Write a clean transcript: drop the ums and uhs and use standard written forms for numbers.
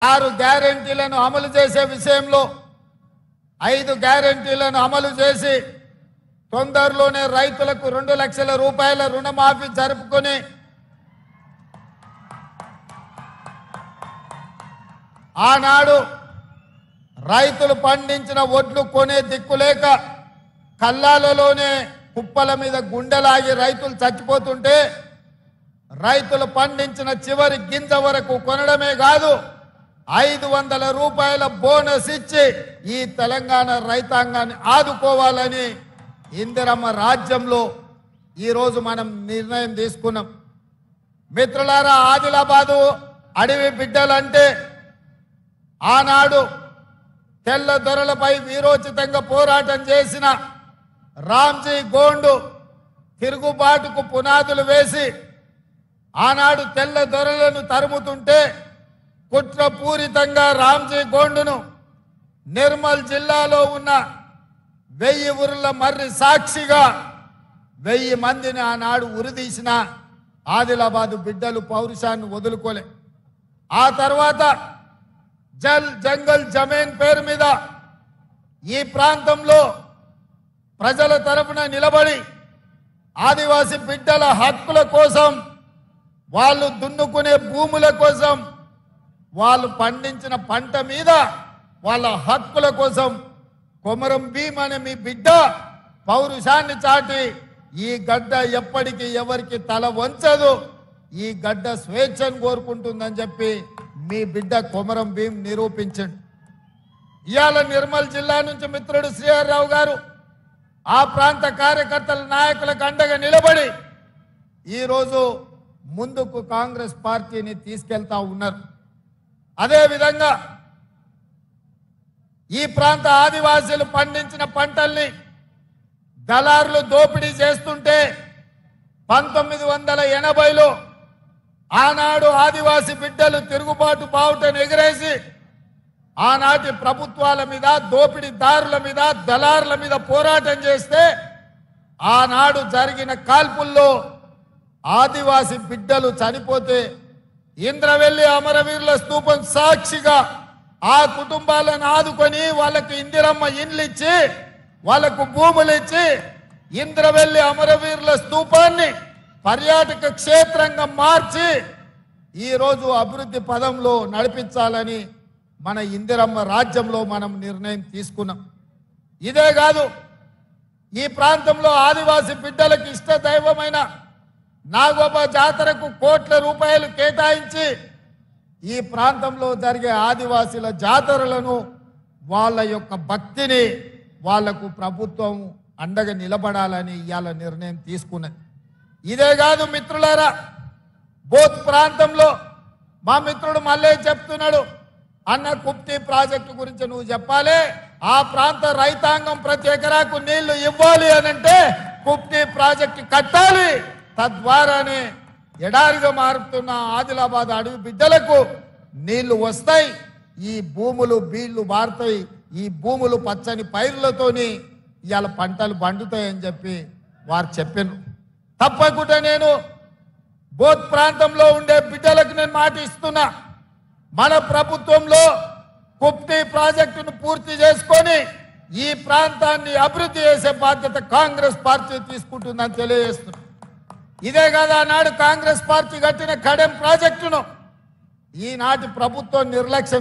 6 గ్యారెంటీలను అమలు చేసే విషయంలో 5 గ్యారెంటీలను అమలు చేసి తొందరలోనే రైతులకు 2 లక్షల రూపాయల రుణమాఫీ జరుపుకొని ఆనాడు రైతులు పండించిన వడ్లు కొనే దిక్కులేక కల్లాలలోనే కుప్పల మీద గుండెలాగి రైతులు చచ్చిపోతుంటే రైతులు పండించిన చివరి గింజ వరకు కొనడమే కాదు 500 రూపాయల బోనస్ ఇచ్చి ఈ తెలంగాణ రైతాంగాన్ని ఆదుకోవాలని ఇందిరమ్మ రాజ్యంలో ఈ రోజు మనం నిర్ణయం తీసుకున్నాం. మిత్రులారా, ఆదిలాబాదు అడవి బిడ్డలంటే ఆనాడు తెల్ల దొరలపై వీరోచితంగా పోరాటం చేసిన రామ్జీ గోండు తిరుగుబాటుకు పునాదులు వేసి ఆనాడు తెల్ల దొరలను తరుముతుంటే కుట్రపూరితంగా రామ్జీ గోండును నిర్మల్ జిల్లాలో ఉన్న 1000 ఊర్ల మర్రి సాక్షిగా 1000 మందిని ఆనాడు ఉరిదీసిన ఆదిలాబాదు బిడ్డలు పౌరుషాన్ని వదులుకోలే. ఆ తర్వాత జల్ జంగల్ జమీన్ పేరు మీద ఈ ప్రాంతంలో ప్రజల తరఫున నిలబడి ఆదివాసి బిడ్డల హక్కుల కోసం, వాళ్ళు దున్నుకునే భూముల కోసం, వాళ్ళు పండించిన పంట మీద వాళ్ళ హక్కుల కోసం కొమరం భీం అనే మీ బిడ్డ పౌరుషాన్ని చాటి ఈ గడ్డ ఎప్పటికీ ఎవరికి తల వంచదు, ఈ గడ్డ స్వేచ్ఛను కోరుకుంటుందని చెప్పి మీ బిడ్డ కొమరం భీం నిరూపించండి. ఇవాళ నిర్మల్ జిల్లా నుంచి మిత్రుడు శ్రీహరిరావు గారు ఆ ప్రాంత కార్యకర్తల నాయకులకు అండగా నిలబడి ఈరోజు ముందుకు కాంగ్రెస్ పార్టీని తీసుకెళ్తా ఉన్నారు. అదేవిధంగా ఈ ప్రాంత ఆదివాసీలు పండించిన పంటల్ని దళారులు దోపిడీ చేస్తుంటే 1980లో ఆనాడు ఆదివాసి బిడ్డలు తిరుగుబాటు బావుటను ఎగిరేసి ఆనాటి ప్రభుత్వాల మీద, దోపిడీదారుల మీద, దళారుల మీద పోరాటం చేస్తే ఆనాడు జరిగిన కాల్పుల్లో ఆదివాసి బిడ్డలు చనిపోతే ఇంద్రవెల్లి అమరవీరుల స్తూపం సాక్షిగా ఆ కుటుంబాలను ఆదుకొని వాళ్ళకి ఇందిరమ్మ ఇండ్లు ఇచ్చి, వాళ్లకు భూములు ఇచ్చి ఇంద్రవెల్లి అమరవీరుల స్తూపాన్ని పర్యాటక క్షేత్రంగా మార్చి ఈరోజు అభివృద్ధి పదంలో నడిపించాలని మన ఇందిరమ్మ రాజ్యంలో మనం నిర్ణయం తీసుకున్నాం. ఇదే కాదు, ఈ ప్రాంతంలో ఆదివాసి బిడ్డలకు ఇష్ట దైవమైన నాగోబా జాతరకు కోట్ల రూపాయలు కేటాయించి ఈ ప్రాంతంలో జరిగే ఆదివాసీల జాతరలను, వాళ్ళ యొక్క భక్తిని వాళ్లకు ప్రభుత్వం అండగా నిలబడాలని ఇవాళ నిర్ణయం తీసుకున్నది. ఇదే కాదు మిత్రులారా, బోత్ ప్రాంతంలో మా మిత్రుడు మళ్ళీ చెప్తున్నాడు, అన్న కుప్తి ప్రాజెక్టు గురించి నువ్వు చెప్పాలి, ఆ ప్రాంత రైతాంగం ప్రతి ఎకరాకు నీళ్లు ఇవ్వాలి అనంటే కుప్తి ప్రాజెక్టు కట్టాలి, తద్వారానే ఎడారిగా మారుతున్న ఆదిలాబాద్ అడవి బిడ్డలకు నీళ్లు వస్తాయి, ఈ భూములు బీళ్లు మారుతాయి, ఈ భూములు పచ్చని పైర్లతోని ఇవాళ పంటలు పండుతాయని చెప్పి వారు చెప్పారు. తప్పకుండా నేను బోత్ ప్రాంతంలో ఉండే బిడ్డలకు నేను మాట ఇస్తున్నా, మన ప్రభుత్వంలో కుప్తి ప్రాజెక్టును పూర్తి చేసుకొని ఈ ప్రాంతాన్ని అభివృద్ధి చేసే బాధ్యత కాంగ్రెస్ పార్టీ తీసుకుంటుందని తెలియజేస్తున్నా. ఇదే కదా ఆనాడు కాంగ్రెస్ పార్టీ కట్టిన కడెం ప్రాజెక్టును ఈనాటి ప్రభుత్వం నిర్లక్ష్యం